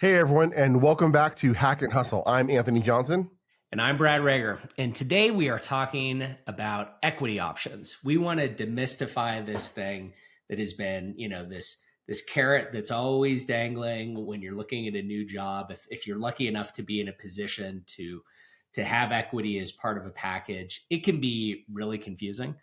Hey everyone, and welcome back to Hack and Hustle. I'm Anthony Johnson. And I'm Brad Rager. And today we are talking about equity options. We want to demystify this thing that has been, this carrot that's always dangling when you're looking at a new job. If you're lucky enough to be in a position to have equity as part of a package, it can be really confusing.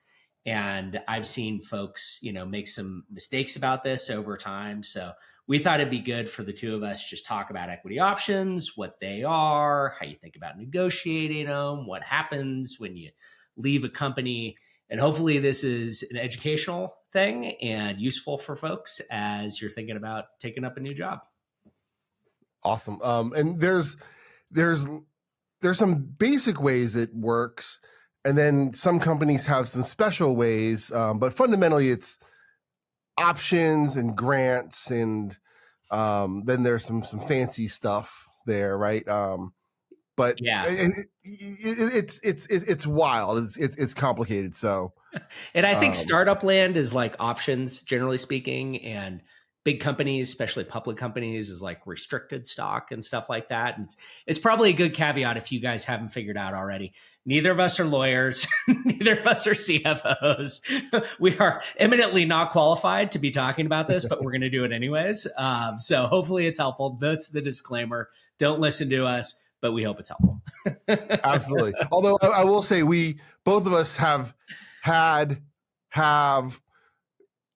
And I've seen folks, make some mistakes about this over time. So we thought it'd be good for the two of us to just talk about equity options, what they are, how you think about negotiating them, what happens when you leave a company. And hopefully this is an educational thing and useful for folks as you're thinking about taking up a new job. Awesome. And there's some basic ways it works, and then some companies have some special ways. But fundamentally, it's options and grants, and then there's some fancy stuff there, right? But yeah, it's wild. It's complicated. So, and I think startup land is like options, generally speaking, and big companies, especially public companies, is like restricted stock and stuff like that. And it's probably a good caveat if you guys haven't figured out already. Neither of us are lawyers. Neither of us are CFOs. We are eminently not qualified to be talking about this, but we're going to do it anyways. So hopefully it's helpful. That's the disclaimer. Don't listen to us, but we hope it's helpful. Absolutely. Although I will say both of us have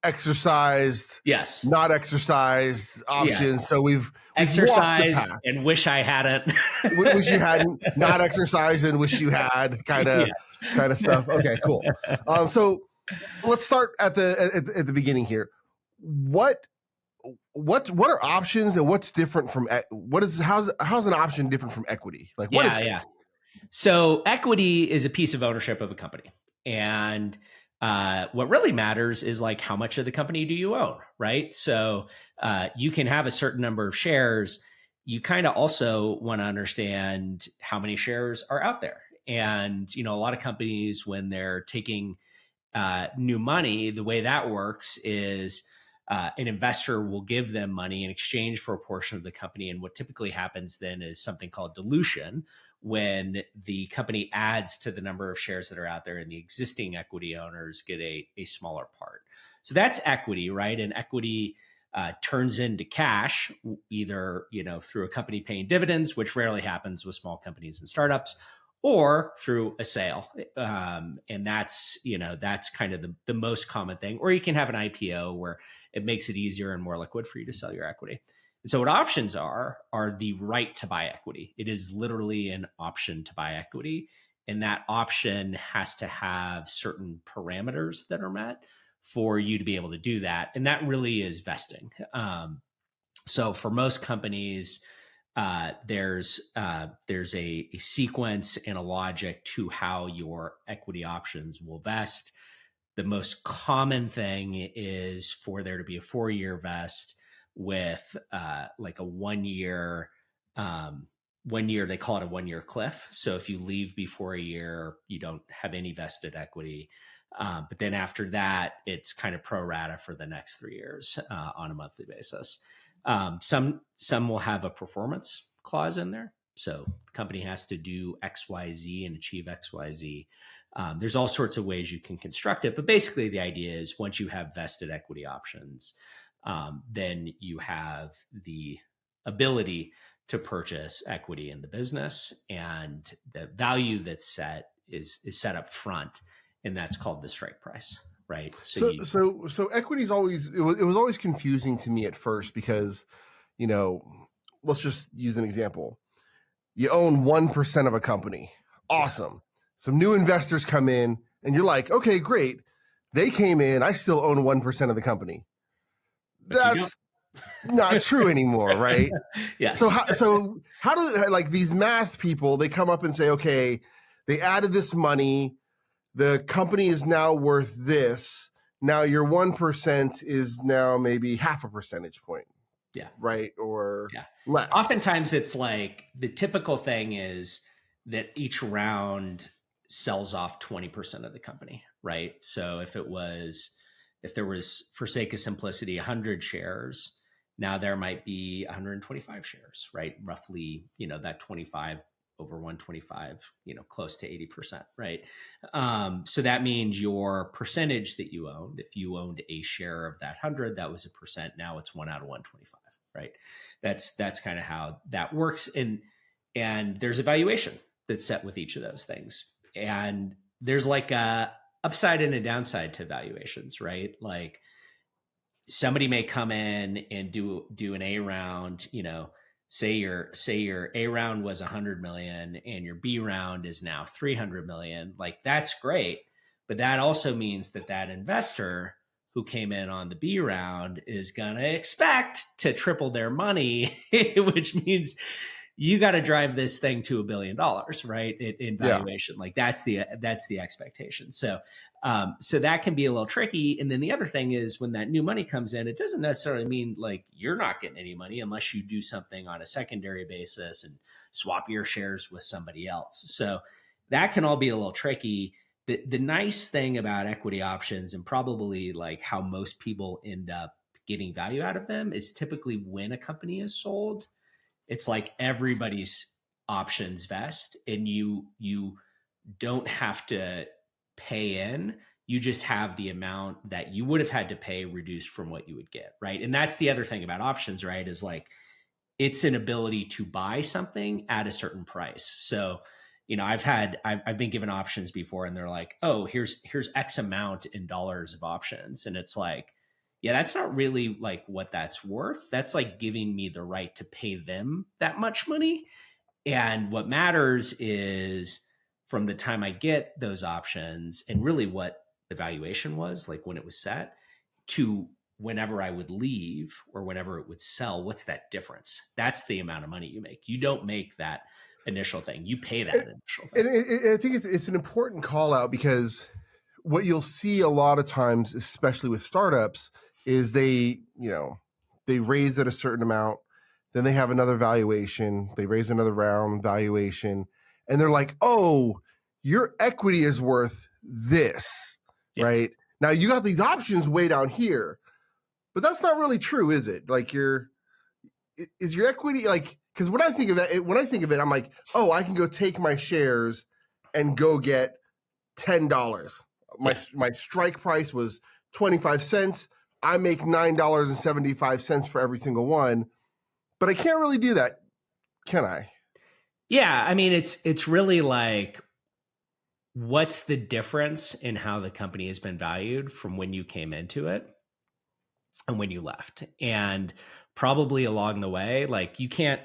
exercised, yes, not exercised options. Yes. So we've exercised and wish I hadn't. Wish you hadn't, not exercised and wish you had, kind of stuff. Okay, cool. So let's start at the beginning here. What are options, and what's different from how's an option different from equity? Like, what is it? Yeah. So equity is a piece of ownership of a company, and what really matters is like how much of the company do you own, right? So you can have a certain number of shares. You kind of also want to understand how many shares are out there. And, a lot of companies, when they're taking new money, the way that works is an investor will give them money in exchange for a portion of the company. And what typically happens then is something called dilution, when the company adds to the number of shares that are out there and the existing equity owners get a smaller part. So that's equity, right? And equity turns into cash, either through a company paying dividends, which rarely happens with small companies and startups, or through a sale. And that's kind of the most common thing. Or you can have an IPO where it makes it easier and more liquid for you to sell your equity. And so what options are the right to buy equity. It is literally an option to buy equity. And that option has to have certain parameters that are met for you to be able to do that. And that really is vesting. So for most companies, there's a sequence and a logic to how your equity options will vest. The most common thing is for there to be a 4-year vest with like a 1 year, they call it a 1 year cliff. So if you leave before a year, you don't have any vested equity. But then after that, it's kind of pro rata for the next 3 years on a monthly basis. Some will have a performance clause in there. So the company has to do X, Y, Z and achieve X, Y, Z. There's all sorts of ways you can construct it. But basically the idea is once you have vested equity options, then you have the ability to purchase equity in the business, and the value that's set is set up front, and that's called the strike price, right? So equity is always it was always confusing to me at first because, let's just use an example. You own 1% of a company. Awesome. Yeah. Some new investors come in, and you're like, okay, great. They came in. I still own 1% of the company. That's not true anymore, right? Yeah. So how do like these math people, they come up and say, okay, they added this money, the company is now worth this. Now your 1% is now maybe half a percentage point. Yeah. Right. Or less. Oftentimes it's like the typical thing is that each round sells off 20% of the company, right? So if there was, for sake of simplicity, 100 shares, Now there might be 125 shares, right? Roughly, that 25 over 125, close to 80%, right? So that means your percentage that you owned, if you owned a share of that 100, that was a percent. Now it's 1 out of 125, right? That's kind of how that works. And there's a valuation that's set with each of those things. And there's like a upside and a downside to valuations, right? Like somebody may come in and do an A round, say your A round was 100 million and your B round is now 300 million. Like that's great, but that also means that investor who came in on the B round is going to expect to triple their money, which means you got to drive this thing to $1 billion, right? In valuation. Yeah. Like that's the expectation. So that can be a little tricky. And then the other thing is when that new money comes in, it doesn't necessarily mean like you're not getting any money unless you do something on a secondary basis and swap your shares with somebody else. So that can all be a little tricky. The nice thing about equity options and probably like how most people end up getting value out of them is typically when a company is sold, it's like everybody's options vest and you don't have to pay in. You just have the amount that you would have had to pay reduced from what you would get, right? And that's the other thing about options, right? Is like it's an ability to buy something at a certain price. So, I've been given options before and they're like, oh, here's X amount in dollars of options. And it's like, yeah, that's not really like what that's worth. That's like giving me the right to pay them that much money. And what matters is from the time I get those options and really what the valuation was, like when it was set, to whenever I would leave or whenever it would sell, what's that difference? That's the amount of money you make. You don't make that initial thing. You pay that initial thing. And I think it's an important call out because what you'll see a lot of times, especially with startups, is they raise at a certain amount, then they have another valuation, they raise another round valuation, and they're like, oh, your equity is worth this, right? Now you got these options way down here, but that's not really true, is it? Like is your equity like, because when I think of it, I'm like, oh, I can go take my shares and go get $10. My strike price was 25 cents. I make $9.75 for every single one, but I can't really do that, can I? Yeah, I mean, it's really like, what's the difference in how the company has been valued from when you came into it and when you left? And probably along the way, like you can't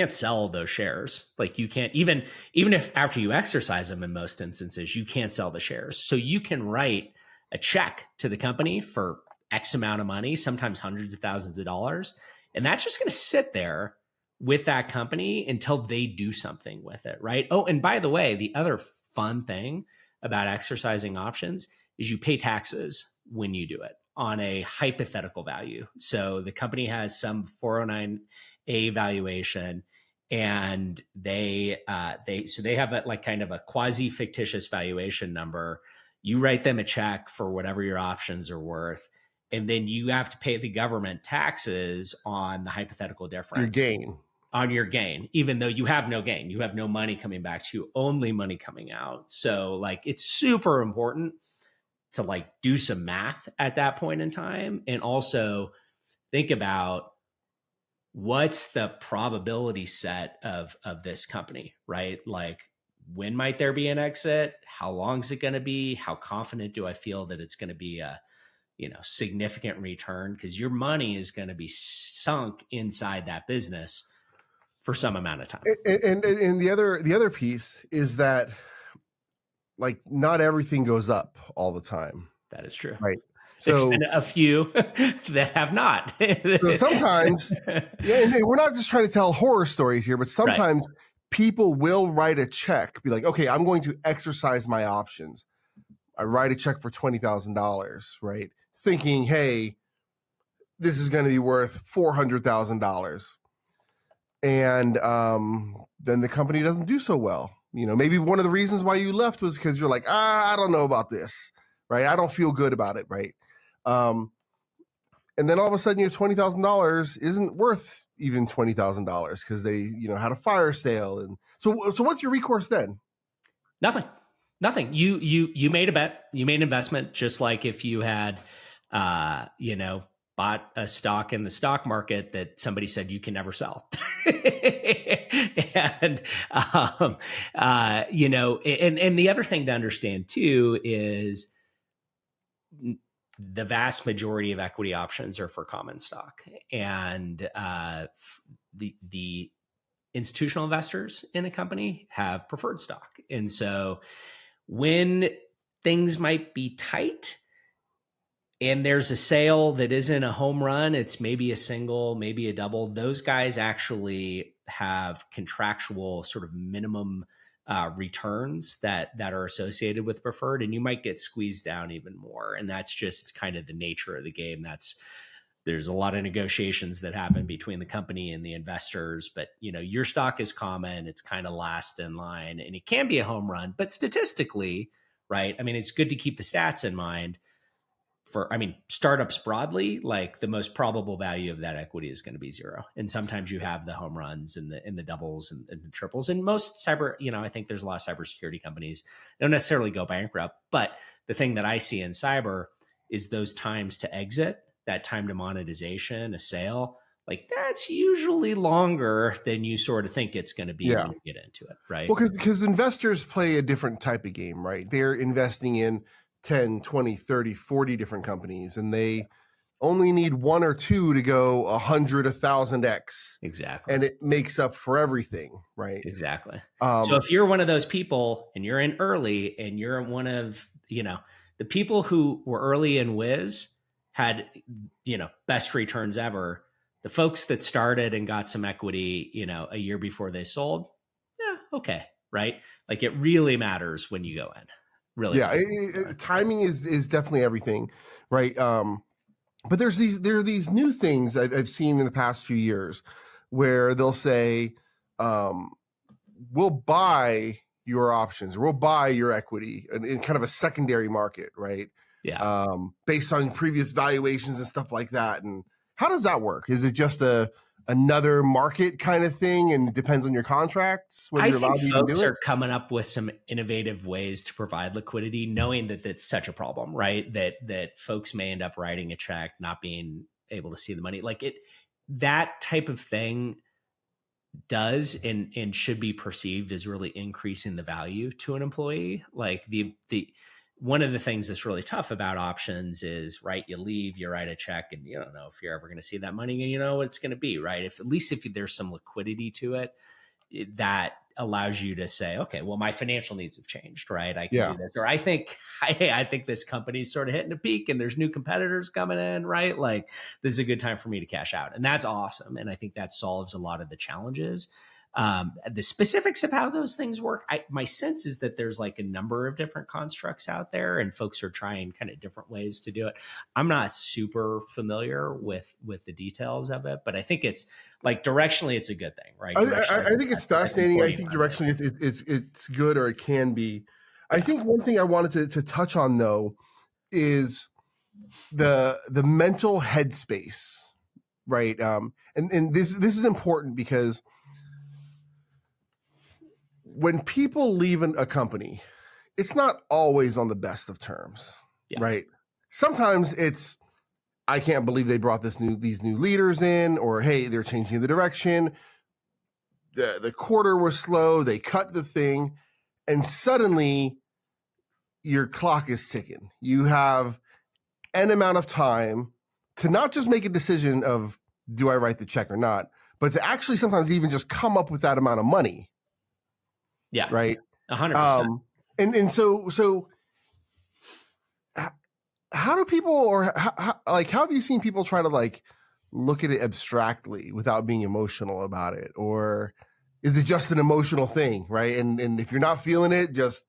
sell those shares. Like you can't even if after you exercise them in most instances, you can't sell the shares. So you can write a check to the company for X amount of money, sometimes hundreds of thousands of dollars. And that's just going to sit there with that company until they do something with it, right? Oh, and by the way, the other fun thing about exercising options is you pay taxes when you do it on a hypothetical value. So the company has some 409A valuation and they have that like kind of a quasi fictitious valuation number. You write them a check for whatever your options are worth, and then you have to pay the government taxes on the hypothetical difference. Your gain. On your gain, even though you have no gain. You have no money coming back to you, only money coming out. So like it's super important to like do some math at that point in time and also think about what's the probability set of this company, right? Like when might there be an exit? How long is it going to be? How confident do I feel that it's going to be a significant return? Because your money is going to be sunk inside that business for some amount of time. And the other piece is that like not everything goes up all the time. That is true. Right. So there's been a few that have not. So sometimes, and we're not just trying to tell horror stories here, but sometimes people will write a check, be like, okay, I'm going to exercise my options. I write a check for $20,000, right? Thinking, hey, this is going to be worth $400,000. And then the company doesn't do so well. Maybe one of the reasons why you left was because you're like, I don't know about this, right? I don't feel good about it, right? And then all of a sudden your $20,000 isn't worth even $20,000 because they, had a fire sale. And so what's your recourse then? Nothing. You made a bet, you made an investment, just like if you had, bought a stock in the stock market that somebody said you can never sell. And, and the other thing to understand too is the vast majority of equity options are for common stock, and the institutional investors in a company have preferred stock. And so when things might be tight and there's a sale that isn't a home run, it's maybe a single, maybe a double, those guys actually have contractual sort of minimum returns that are associated with preferred, and you might get squeezed down even more. And that's just kind of the nature of the game. There's a lot of negotiations that happen between the company and the investors, but your stock is common, it's kind of last in line, and it can be a home run, but statistically, right? I mean, it's good to keep the stats in mind. Startups broadly, like the most probable value of that equity is going to be zero. And sometimes you have the home runs and the doubles and the triples. And most cyber, I think there's a lot of cybersecurity companies don't necessarily go bankrupt. But the thing that I see in cyber is those times to exit, that time to monetization, a sale, like that's usually longer than you sort of think it's going to be when you get into it, right? Well, because investors play a different type of game, right? They're investing in 10, 20, 30, 40 different companies, and they only need one or two to go 100, 1,000x. Exactly. And it makes up for everything, right? Exactly. So if you're one of those people and you're in early and you're one of, the people who were early in Wiz had, best returns ever. The folks that started and got some equity, a year before they sold, okay, right? Like it really matters when you go in. Really, timing is definitely everything, right? But there are these new things I've seen in the past few years where they'll say, "We'll buy your options, or we'll buy your equity in kind of a secondary market," right? Yeah. Based on previous valuations and stuff like that. And how does that work? Is it just another market kind of thing, and it depends on your contracts whether you're allowed to even do it? Folks are coming up with some innovative ways to provide liquidity, knowing that it's such a problem, right? That folks may end up writing a check, not being able to see the money. Like that type of thing does and should be perceived as really increasing the value to an employee. Like the one of the things that's really tough about options is, right, you leave, you write a check, and you don't know if you're ever going to see that money, and you know what it's going to be, right? If there's some liquidity to it, that allows you to say, okay, well, my financial needs have changed, right? I can do this, or I think this company's sort of hitting a peak, and there's new competitors coming in, right? Like this is a good time for me to cash out, and that's awesome. And I think that solves a lot of the challenges. The specifics of how those things work, my sense is that there's like a number of different constructs out there, and folks are trying kind of different ways to do it. I'm not super familiar with the details of it, but I think it's like directionally, it's a good thing, right? I think it's fascinating. I think directionally it's good, or it can be. I think one thing I wanted to touch on though is the mental headspace, right? And this is important because when people leave a company, it's not always on the best of terms, right? Sometimes it's, I can't believe they brought these new leaders in, or hey, they're changing the direction. The quarter was slow. They cut the thing, and suddenly your clock is ticking. You have an amount of time to not just make a decision of, do I write the check or not, but to actually sometimes even just come up with that amount of money. Yeah. Right. 100%. And so how do people, or how have you seen people try to like look at it abstractly without being emotional about it? Or is it just an emotional thing? Right. And if you're not feeling it, just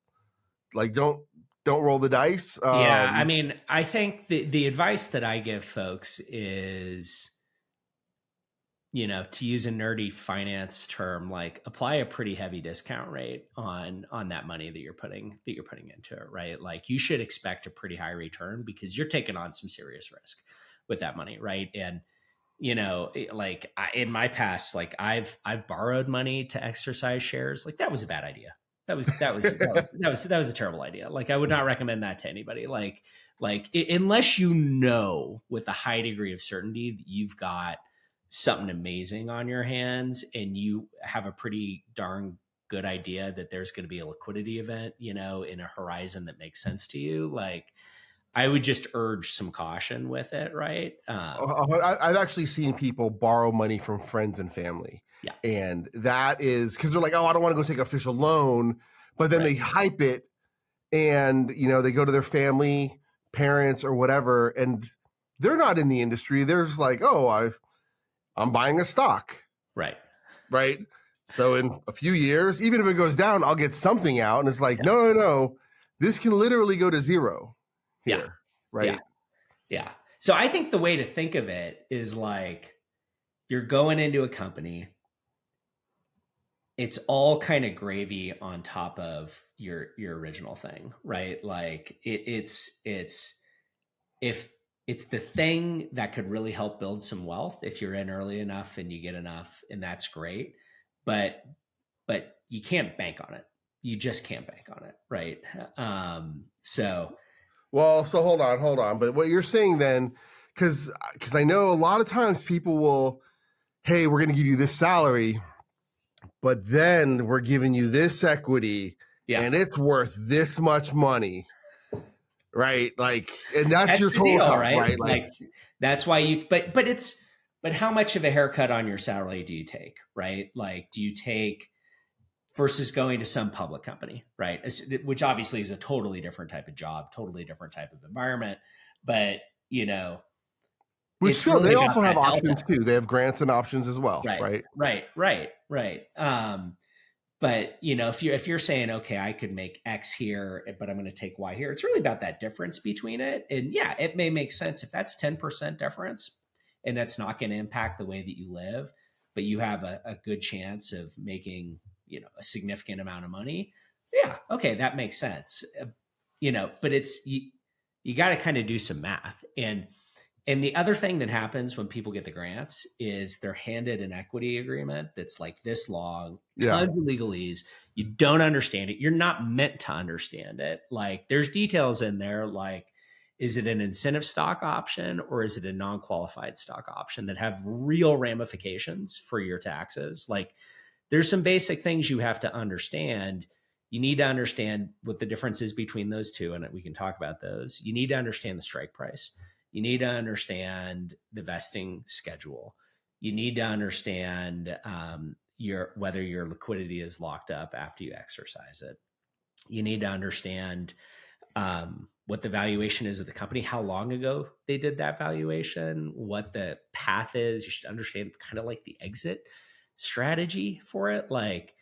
like, don't roll the dice. I mean, I think the advice that I give folks is, to use a nerdy finance term, like apply a pretty heavy discount rate on that money that you're putting into it, right? Like you should expect a pretty high return because you're taking on some serious risk. with that money, right? And like in my past, like I've borrowed money to exercise shares. Like that was a bad idea. That was a terrible idea. Like I would not recommend that to anybody. Unless you know with a high degree of certainty that you've got something amazing on your hands and you have a pretty darn good idea that there's going to be a liquidity event, in a horizon that makes sense to you. Like I would just urge some caution with it, right? I've actually seen people borrow money from friends and family. Yeah. And that is because they're like, oh, I don't want to go take an official loan. But then they hype it and, they go to their family, parents or whatever, and they're not in the industry. They're just like, oh, I'm buying a stock. Right. Right. So in a few years, even if it goes down, I'll get something out. And it's like, no. This can literally go to zero here. Yeah. Right. Yeah. So I think the way to think of it is like you're going into a company. It's all kind of gravy on top of your original thing, right? Like it's if it's the thing that could really help build some wealth if you're in early enough and you get enough, and that's great. But you can't bank on it. You just can't bank on it, right? So hold on. But what you're saying then, because I know a lot of times people will, hey, we're going to give you this salary, but then we're giving you this equity, and it's worth this much money, right? Like, and that's your total deal, comp, right? right? Like that's why you. But how much of a haircut on your salary do you take, right? Like, do you take versus going to some public company, right? Which obviously is a totally different type of job, totally different type of environment. But, which still, really they also have options too. They have grants and options as well, right? Right. But, if you're saying, okay, I could make X here, but I'm going to take Y here, it's really about that difference between it. And yeah, it may make sense if that's 10% difference and that's not going to impact the way that you live, but you have a good chance of making, a significant amount of money. Yeah. Okay. That makes sense. But you got to kind of do some math. And the other thing that happens when people get the grants is they're handed an equity agreement that's like this long, tons of legalese. You don't understand it. You're not meant to understand it. Like there's details in there, like, is it an incentive stock option or is it a non-qualified stock option that have real ramifications for your taxes? Like there's some basic things you have to understand. You need to understand what the difference is between those two, and we can talk about those. You need to understand the strike price. You need to understand the vesting schedule. You need to understand whether your liquidity is locked up after you exercise it. You need to understand what the valuation is of the company, how long ago they did that valuation, what the path is. You should understand kind of like the exit strategy for it. Like,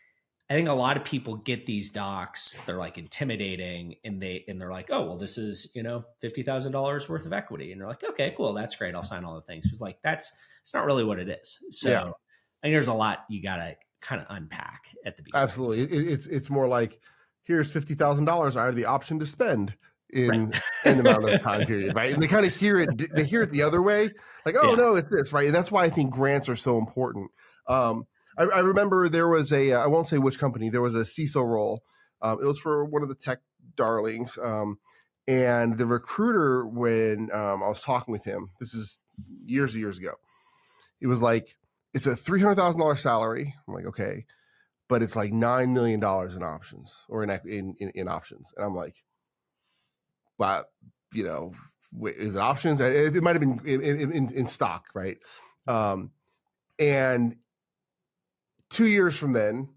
I think a lot of people get these docs, they're like intimidating, and they're like, oh, well, this is, $50,000 worth of equity. And they're like, okay, cool. That's great. I'll sign all the things. Because like, it's not really what it is. So I think there's a lot you got to kind of unpack at the beginning. Absolutely. It's more like, here's $50,000. I have the option to spend in an amount of time period, right? And they kind of hear it the other way, like, oh no, it's this, right? And that's why I think grants are so important. I remember there was I won't say which company, there was a CISO role. It was for one of the tech darlings. And the recruiter, when I was talking with him, this is years and years ago, he was like, it's a $300,000 salary. I'm like, okay, but it's like $9 million in options or in options. And I'm like, but is it options? It might've been in stock. Right. And 2 years from then,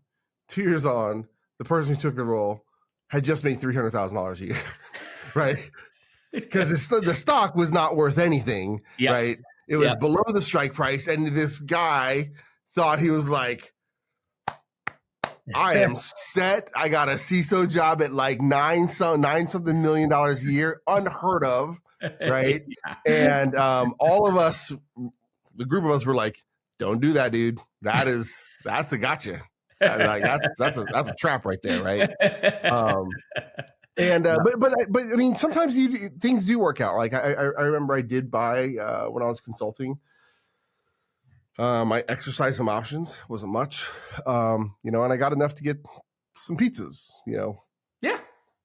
2 years on, the person who took the role had just made $300,000 a year, right? Because the stock was not worth anything, right? It was below the strike price, and this guy thought he was like, I am set. I got a CISO job at like nine something $million a year, unheard of, right? And all of us, the group of us, were like, don't do that, dude. That's a gotcha. Like that's a trap right there, right? And but I mean, sometimes things do work out. Like I remember I did buy when I was consulting. I exercised some options, wasn't much, and I got enough to get some pizzas. Yeah.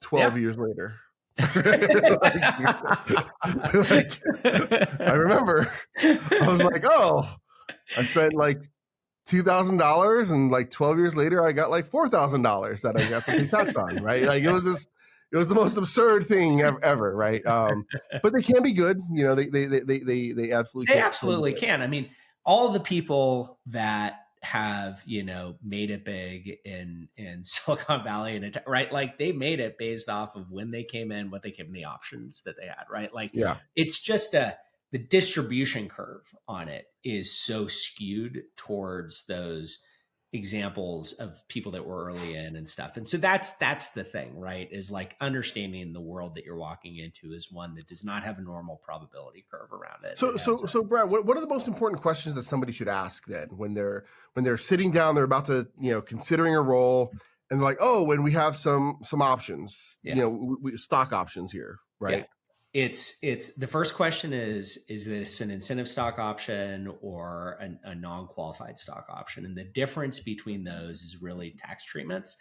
12 years later. like, I remember I was like, oh, I spent like $2,000 and like 12 years later, I got like $4,000 that I got to pay tax on. Right. Like it was the most absurd thing ever. Right. But they can be good. They absolutely They absolutely can. I mean, all the people that have, made it big in Silicon Valley and right, like they made it based off of when they came in, what they came in, the options that they had, right? Like, yeah, it's just the distribution curve on it is so skewed towards those examples of people that were early in and stuff. And so that's the thing, right? Is like understanding the world that you're walking into is one that does not have a normal probability curve around it. So Brad, what are the most important questions that somebody should ask then when they're sitting down, they're about to, considering a role, and they're like, oh, and we have some options, stock options here, right? Yeah. It's the first question is this an incentive stock option or a non-qualified stock option? And the difference between those is really tax treatments.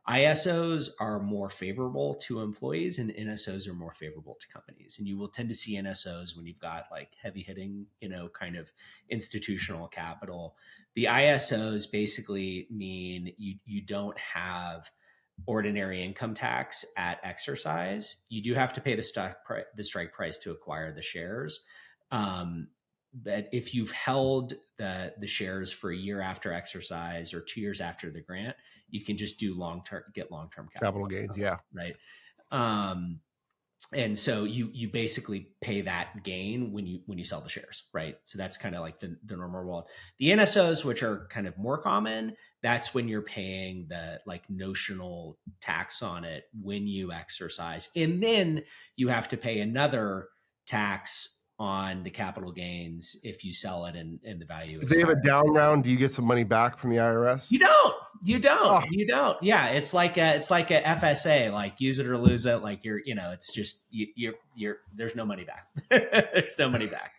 ISOs are more favorable to employees and NSOs are more favorable to companies. And you will tend to see NSOs when you've got like heavy hitting, kind of institutional capital. The ISOs basically mean you don't have ordinary income tax at exercise. You do have to pay the strike price to acquire the shares. But if you've held the shares for a year after exercise or 2 years after the grant, you can just do get long-term capital gains. Yeah. Right. And so you basically pay that gain when you sell the shares, right? So that's kind of like the normal world. The NSOs, which are kind of more common, that's when you're paying the like notional tax on it when you exercise. And then you have to pay another tax on the capital gains if you sell it and the value. If they have a down round, do you get some money back from the IRS? You don't. You don't. Yeah, it's like a FSA, like use it or lose it. Like it's just you're there's no money back. There's no money back.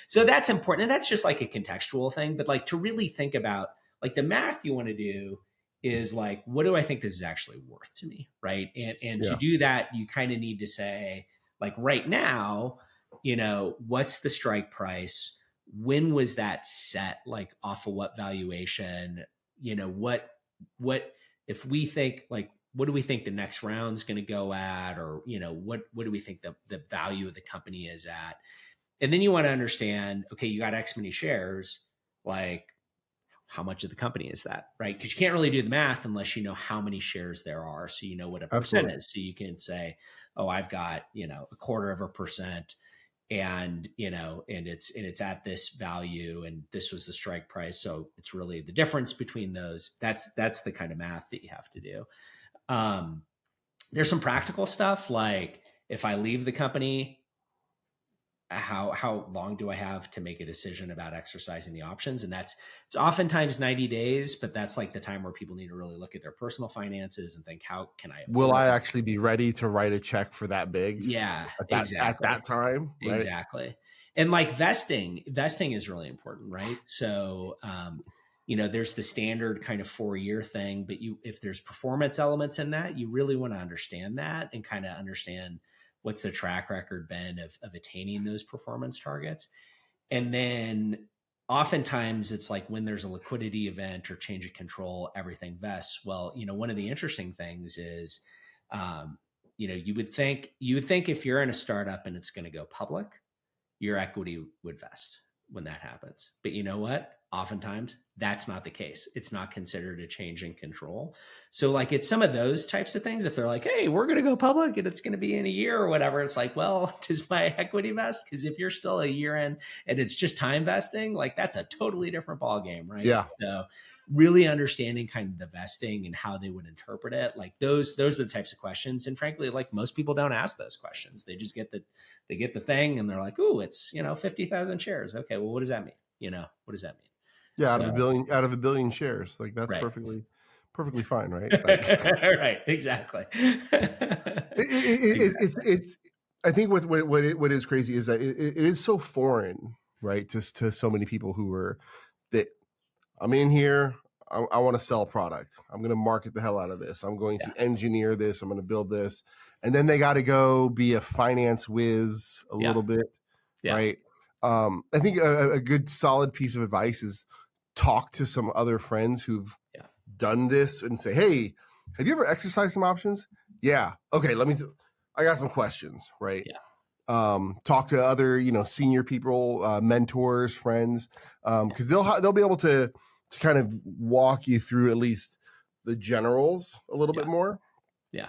So that's important, and that's just like a contextual thing. But like to really think about like the math you want to do is like, what do I think this is actually worth to me, right? And to do that, you kind of need to say like right now, what's the strike price? When was that set? Like off of what valuation? What if we think like, what do we think the next round's going to go at? Or, what do we think the value of the company is at? And then you want to understand, okay, you got X many shares, like how much of the company is that, right? Because you can't really do the math unless you know how many shares there are. So you know what a percent is. So you can say, oh, I've got, 0.25%. And it's at this value and this was the strike price, so it's really the difference between those. That's the kind of math that you have to do. There's some practical stuff like if I leave the company, how long do I have to make a decision about exercising the options? And it's oftentimes 90 days, but that's like the time where people need to really look at their personal finances and think, how can I will I actually be ready to write a check for that big? Yeah, exactly. At that time. Right? Exactly. And like vesting is really important, right? So, there's the standard kind of 4-year thing, but if there's performance elements in that, you really want to understand that and kind of understand what's the track record been of attaining those performance targets. And then oftentimes it's like when there's a liquidity event or change of control, everything vests. Well, one of the interesting things is, you would think if you're in a startup and it's going to go public, your equity would vest when that happens. But you know what? Oftentimes that's not the case. It's not considered a change in control. So like it's some of those types of things. If they're like, hey, we're going to go public and it's going to be in a year or whatever, it's like, well, does my equity vest? Because if you're still a year in and it's just time vesting, like that's a totally different ballgame, right? Yeah. So really understanding kind of the vesting and how they would interpret it, like those are the types of questions. And frankly, like most people don't ask those questions. They just get the thing and they're like, oh, it's 50,000 shares. Okay, well, what does that mean? What does that mean? Yeah, out of a billion shares. Like that's right. perfectly perfectly fine, right? Like, Right, exactly. Exactly. it's I think what is crazy is that it is so foreign, right, to so many people who are that I'm in here. I want to sell product. I'm going to market the hell out of this. I'm going Yeah, to engineer this. I'm going to build this, and then they got to go be a finance whiz a yeah, little bit, yeah, right? I think a good solid piece of advice is talk to some other friends who've yeah, done this and say, hey, have you ever exercised some options? Yeah. Okay. I got some questions, right? yeah. Talk to other, senior people, mentors, friends, because they'll be able to kind of walk you through at least the generals a little Yeah, bit more. yeah,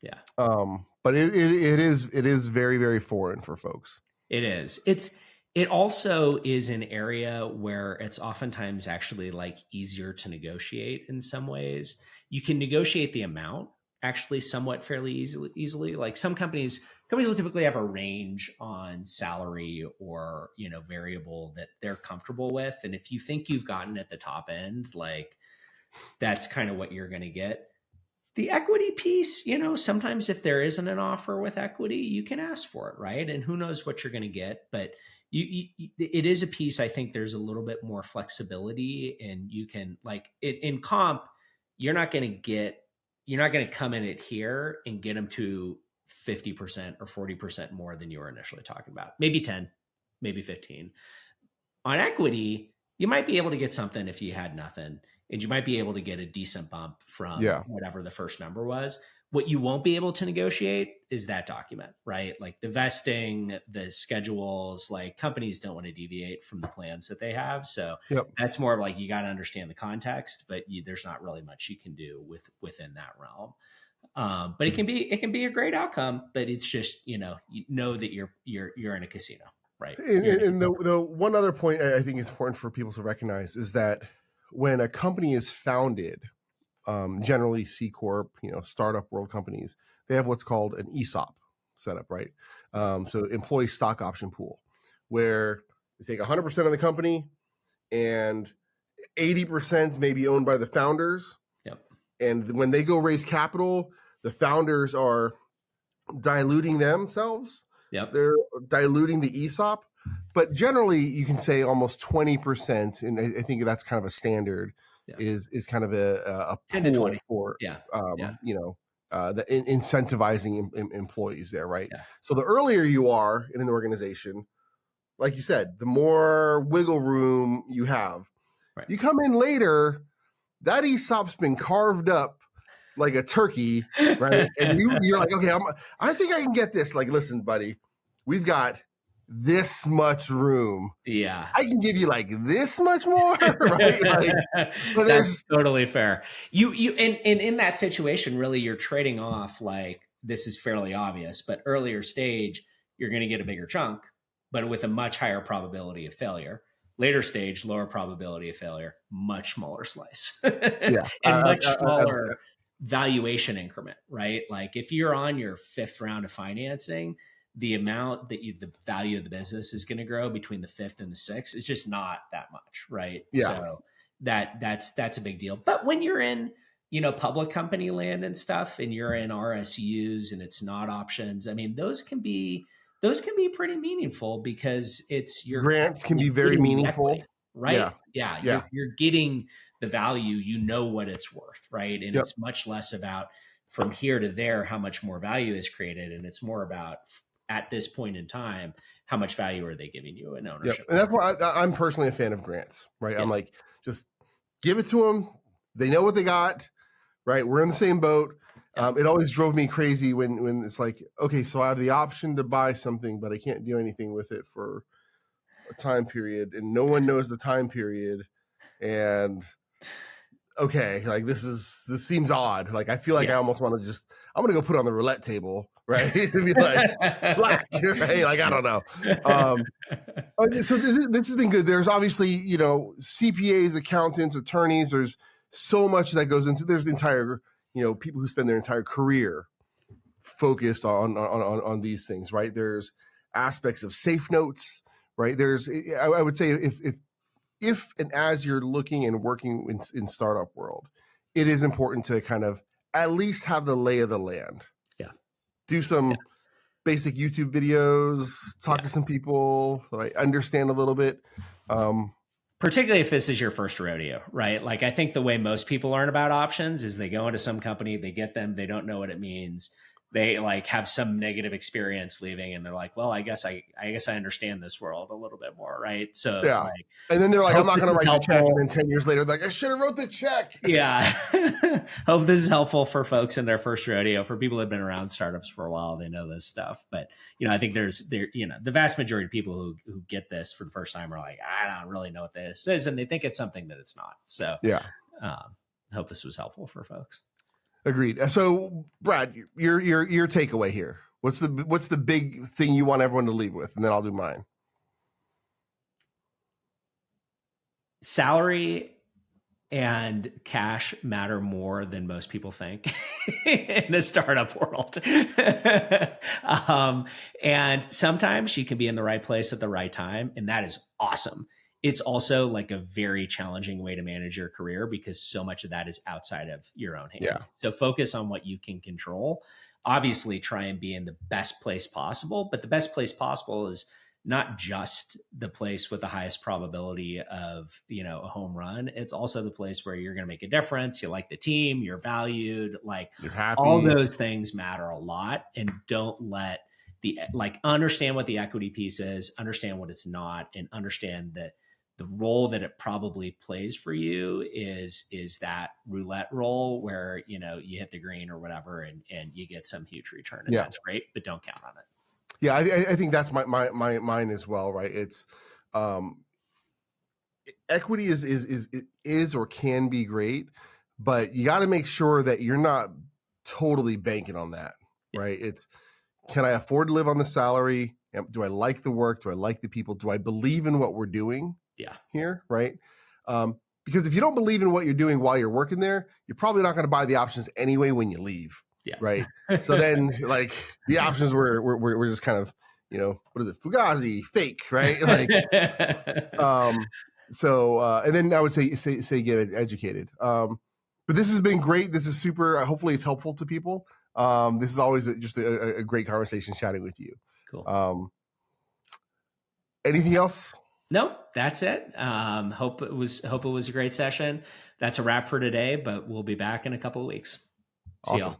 yeah. But it is very, very foreign for folks. It is. It also is an area where it's oftentimes actually like easier to negotiate in some ways. You can negotiate the amount actually somewhat fairly easily. Like some companies will typically have a range on salary or, variable that they're comfortable with. And if you think you've gotten at the top end, like that's kind of what you're going to get. The equity piece, sometimes if there isn't an offer with equity, you can ask for it, right? And who knows what you're going to get, but it is a piece. I think there's a little bit more flexibility, and you can like it in comp. You're not going to come in at here and get them to 50% or 40% more than you were initially talking about. Maybe 10, maybe 15. On equity, you might be able to get something if you had nothing, and you might be able to get a decent bump from Yeah. whatever the first number was. What you won't be able to negotiate is that document, right? Like the vesting, the schedules, like companies don't want to deviate from the plans that they have. So Yep. that's more of like you got to understand the context, but there's not really much you can do within that realm. But it can be a great outcome, but it's just you know that you're in a casino, right? And, You're in a and casino. the one other point I think is important for people to recognize is that when a company is founded, generally C corp, startup world companies, they have what's called an ESOP setup, right? So employee stock option pool, where they take 100% of the company and 80% may be owned by the founders. Yep. And when they go raise capital, the founders are diluting themselves. Yep. They're diluting the ESOP, but generally you can say almost 20%, and I think that's kind of a standard. Yeah. Is kind of a 10 to pool 20. for Yeah. Yeah. The incentivizing employees there, right? Yeah. So the earlier you are in an organization, like you said, the more wiggle room you have. Right. You come in later, that ESOP's been carved up like a turkey, right? And you're like, okay, I think I can get this. Like, listen, buddy, we've got this much room. Yeah. I can give you like this much more, right? Like, but That's totally fair. And in that situation, really you're trading off like this is fairly obvious, but earlier stage, you're going to get a bigger chunk, but with a much higher probability of failure. Later stage, lower probability of failure, much smaller slice. yeah, And much smaller valuation increment, right? Like if you're on your fifth round of financing, the amount that the value of the business is going to grow between the fifth and the sixth is just not that much, right? Yeah. So that's a big deal. But when you're in, public company land and stuff, and you're in RSUs and it's not options, I mean, those can be pretty meaningful because it's your grants can be very meaningful, equity, right? Yeah. You're getting the value, what it's worth, right? And Yep. it's much less about from here to there how much more value is created, and it's more about at this point in time how much value are they giving you in ownership. Yep. And that's why I'm personally a fan of grants, right? Yeah. I'm like, just give it to them. They know what they got, right? We're in the same boat. Yeah. It always drove me crazy when it's like, okay, so I have the option to buy something, but I can't do anything with it for a time period, and no one knows the time period. And okay, like this seems odd. Like I feel like I almost want to I'm gonna go put it on the roulette table, right? And be like, black, right? Like I don't know. So this has been good. There's obviously CPAs, accountants, attorneys. There's so much that goes into. There's the entire people who spend their entire career focused on these things, right? There's aspects of safe notes, right? I would say if and as you're looking and working in startup world, it is important to kind of at least have the lay of the land. Yeah. Do some basic YouTube videos, talk to some people, like understand a little bit. Particularly if this is your first rodeo, right? Like, I think the way most people learn about options is they go into some company, they get them, they don't know what it means. They like have some negative experience leaving, and they're like, well, I guess I understand this world a little bit more, right? So Yeah. like, And then they're like, I'm hope not this going to is write the check. helpful. And then 10 years later, like, I should have wrote the check. Yeah. Hope this is helpful for folks in their first rodeo. For people who have been around startups for a while, they know this stuff. But, I think the vast majority of people who get this for the first time are like, I don't really know what this is. And they think it's something that it's not. So yeah. Hope this was helpful for folks. Agreed. So Brad, your takeaway here. What's the big thing you want everyone to leave with? And then I'll do mine. Salary and cash matter more than most people think in the startup world. And sometimes you can be in the right place at the right time, and that is awesome. It's also like a very challenging way to manage your career because so much of that is outside of your own hands. Yeah. So focus on what you can control. Obviously, try and be in the best place possible, but the best place possible is not just the place with the highest probability of, a home run. It's also the place where you're going to make a difference. You like the team, you're valued, like you're happy. All those things matter a lot. And don't let understand what the equity piece is, understand what it's not, and understand that the role that it probably plays for you is that roulette role where, you hit the green or whatever, and you get some huge return, and that's great, but don't count on it. Yeah, I think that's my mine as well, right? It's equity is or can be great, but you got to make sure that you're not totally banking on that, right? It's, can I afford to live on the salary? Do I like the work? Do I like the people? Do I believe in what we're doing here, right? Because if you don't believe in what you're doing while you're working there, you're probably not going to buy the options anyway when you leave. Yeah. Right. So then like the options were just kind of, what is it? Fugazi, fake, right? Like, and then I would say get educated. But this has been great. This is super, hopefully it's helpful to people. This is always just a great conversation chatting with you. Cool. Anything else? Nope, that's it. Hope it was a great session. That's a wrap for today, but we'll be back in a couple of weeks. See y'all.